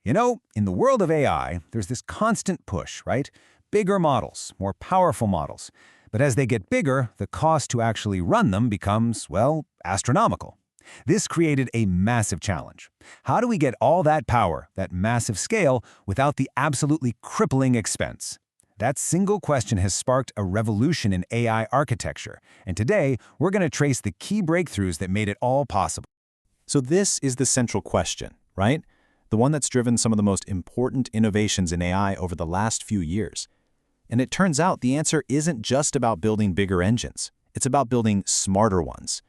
In the world of AI, there's this constant push, right? Bigger models, more powerful models. But as they get bigger, the cost to actually run them becomes, well, astronomical. This created a massive challenge. How do we get all that power, that massive scale, without the absolutely crippling expense? That single question has sparked a revolution in AI architecture, and today we're going to trace the key breakthroughs that made it all possible. So this is the central question, right? The one that's driven some of the most important innovations in AI over the last few years. And it turns out the answer isn't just about building bigger engines. It's about building smarter ones.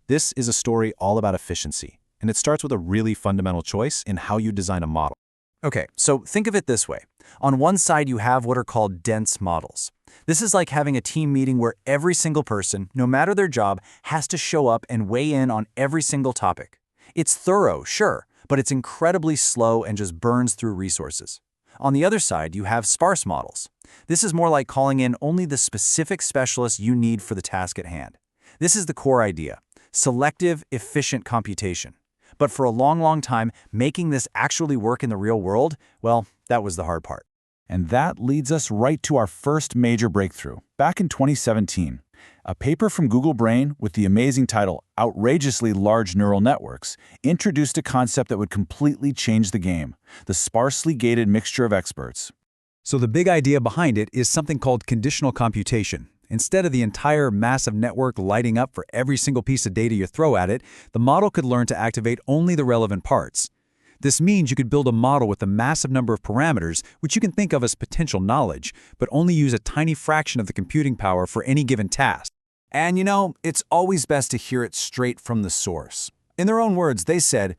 This is a story all about efficiency, and it starts with a really fundamental choice in how you design a model. Okay, so think of it this way. On one side, you have what are called dense models. This is like having a team meeting where every single person, no matter their job, has to show up and weigh in on every single topic. It's thorough, sure, but it's incredibly slow and just burns through resources. On the other side, you have sparse models. This is more like calling in only the specific specialists you need for the task at hand. This is the core idea: selective, efficient computation. But for a long time, making this actually work in the real world, well, that was the hard part. And that leads us right to our first major breakthrough, back in 2017. A paper from Google Brain with the amazing title, Outrageously Large Neural Networks, introduced a concept that would completely change the game: the Sparsely-Gated Mixture-of-Experts. So the big idea behind it is something called conditional computation. Instead of the entire massive network lighting up for every single piece of data you throw at it, the model could learn to activate only the relevant parts. This means you could build a model with a massive number of parameters, which you can think of as potential knowledge, but only use a tiny fraction of the computing power for any given task. And it's always best to hear it straight from the source. In their own words, they said,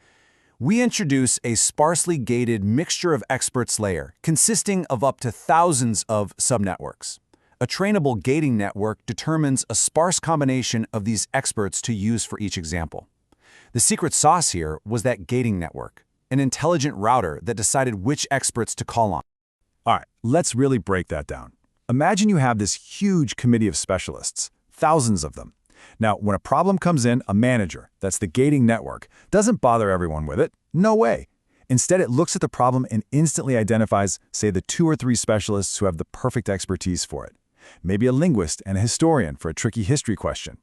"We introduce a sparsely gated mixture-of-experts layer consisting of up to thousands of subnetworks. A trainable gating network determines a sparse combination of these experts to use for each example." The secret sauce here was that gating network, an intelligent router that decided which experts to call on. All right, let's really break that down. Imagine you have this huge committee of specialists, thousands of them. Now, when a problem comes in, a manager, that's the gating network, doesn't bother everyone with it. No way. Instead, it looks at the problem and instantly identifies, say, the 2 or 3 specialists who have the perfect expertise for it. Maybe a linguist and a historian for a tricky history question.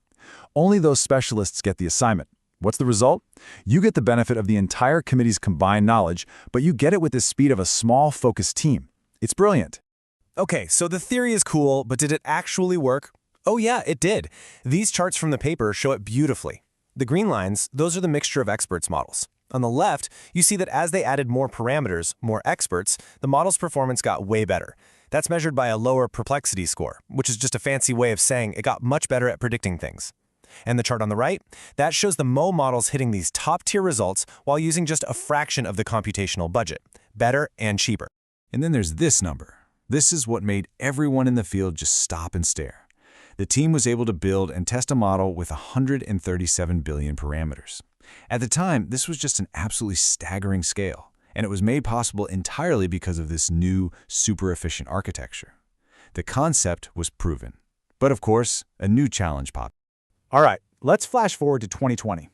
Only those specialists get the assignment. What's the result? You get the benefit of the entire committee's combined knowledge, but you get it with the speed of a small, focused team. It's brilliant. Okay, so the theory is cool, but did it actually work? Oh yeah, it did. These charts from the paper show it beautifully. The green lines, those are the mixture-of-experts models. On the left, you see that as they added more parameters, more experts, the model's performance got way better. That's measured by a lower perplexity score, which is just a fancy way of saying it got much better at predicting things. And the chart on the right, that shows the MoE models hitting these top-tier results while using just a fraction of the computational budget. Better and cheaper. And then there's this number. This is what made everyone in the field just stop and stare. The team was able to build and test a model with 137 billion parameters. At the time, this was just an absolutely staggering scale, and it was made possible entirely because of this new, super efficient architecture. The concept was proven. But of course, a new challenge popped. All right, let's flash forward to 2020.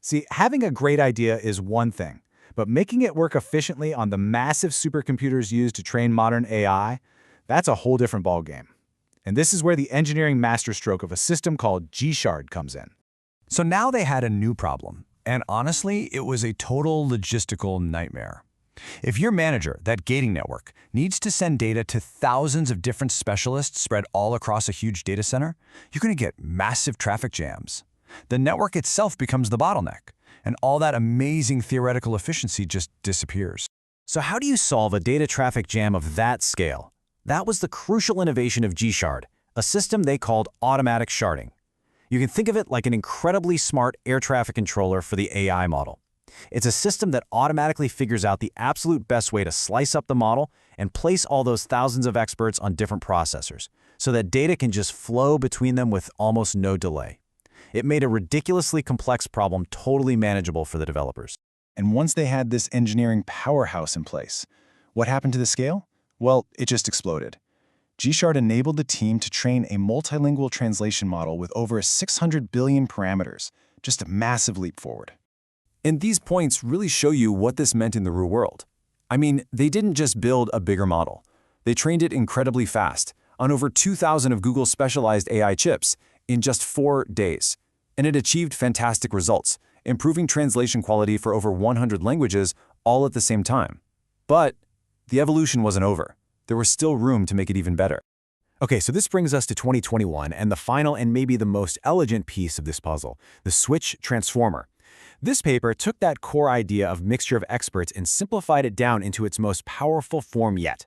See, having a great idea is one thing, but making it work efficiently on the massive supercomputers used to train modern AI, that's a whole different ballgame. And this is where the engineering masterstroke of a system called G-Shard comes in. So now they had a new problem, and honestly, it was a total logistical nightmare. If your manager, that gating network, needs to send data to thousands of different specialists spread all across a huge data center, you're going to get massive traffic jams. The network itself becomes the bottleneck, and all that amazing theoretical efficiency just disappears. So how do you solve a data traffic jam of that scale? That was the crucial innovation of G-Shard, a system they called automatic sharding. You can think of it like an incredibly smart air traffic controller for the AI model. It's a system that automatically figures out the absolute best way to slice up the model and place all those thousands of experts on different processors, so that data can just flow between them with almost no delay. It made a ridiculously complex problem totally manageable for the developers. And once they had this engineering powerhouse in place, what happened to the scale? Well, it just exploded. G-Shard enabled the team to train a multilingual translation model with over 600 billion parameters, just a massive leap forward. And these points really show you what this meant in the real world. I mean, they didn't just build a bigger model. They trained it incredibly fast, on over 2,000 of Google's specialized AI chips, in just 4 days. And it achieved fantastic results, improving translation quality for over 100 languages, all at the same time. But the evolution wasn't over. There was still room to make it even better. Okay, so this brings us to 2021 and the final and maybe the most elegant piece of this puzzle, the switch transformer. This paper took that core idea of mixture of experts and simplified it down into its most powerful form yet.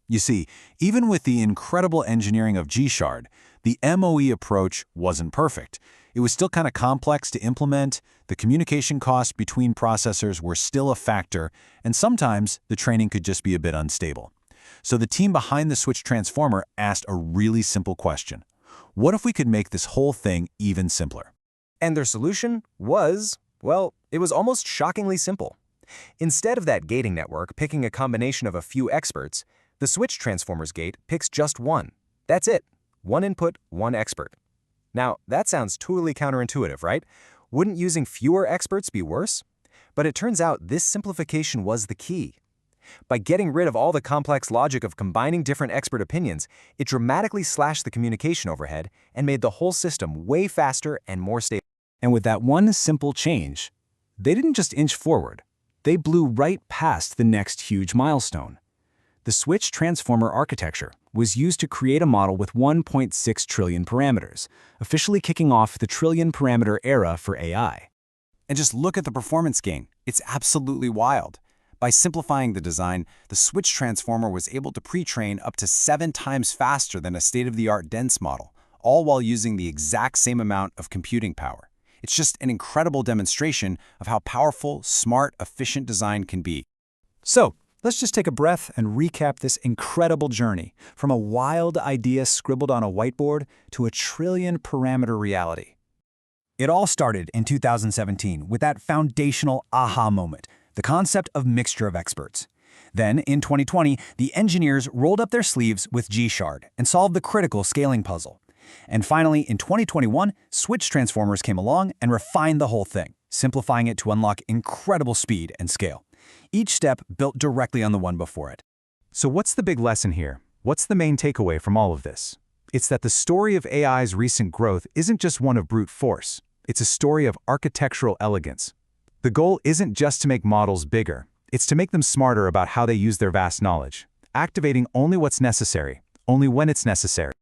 You see, even with the incredible engineering of G-Shard, the MoE approach wasn't perfect. It was still kind of complex to implement, the communication costs between processors were still a factor, and sometimes the training could just be a bit unstable. So the team behind the switch transformer asked a really simple question. What if we could make this whole thing even simpler? And their solution was, well, it was almost shockingly simple. Instead of that gating network picking a combination of a few experts, the switch transformer's gate picks just one. That's it. One input, one expert. Now, that sounds totally counterintuitive, right? Wouldn't using fewer experts be worse? But it turns out this simplification was the key. By getting rid of all the complex logic of combining different expert opinions, it dramatically slashed the communication overhead and made the whole system way faster and more stable. And with that one simple change, they didn't just inch forward. They blew right past the next huge milestone. The switch transformer architecture was used to create a model with 1.6 trillion parameters, officially kicking off the trillion-parameter era for AI. And just look at the performance gain. It's absolutely wild. By simplifying the design, the switch transformer was able to pre-train up to 7 times faster than a state-of-the-art dense model, all while using the exact same amount of computing power. It's just an incredible demonstration of how powerful, smart, efficient design can be. So, let's just take a breath and recap this incredible journey from a wild idea scribbled on a whiteboard to a trillion-parameter reality. It all started in 2017 with that foundational aha moment, the concept of mixture of experts. Then, in 2020, the engineers rolled up their sleeves with G-Shard and solved the critical scaling puzzle. And finally, in 2021, switch transformers came along and refined the whole thing, simplifying it to unlock incredible speed and scale. Each step built directly on the one before it. So what's the big lesson here? What's the main takeaway from all of this? It's that the story of AI's recent growth isn't just one of brute force. It's a story of architectural elegance. The goal isn't just to make models bigger. It's to make them smarter about how they use their vast knowledge, activating only what's necessary, only when it's necessary.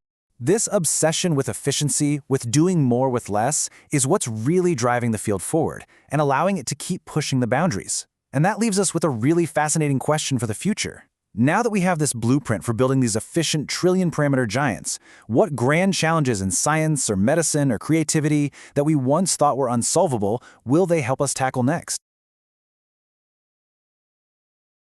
This obsession with efficiency, with doing more with less, is what's really driving the field forward and allowing it to keep pushing the boundaries. And that leaves us with a really fascinating question for the future. Now that we have this blueprint for building these efficient trillion-parameter giants, what grand challenges in science or medicine or creativity that we once thought were unsolvable will they help us tackle next?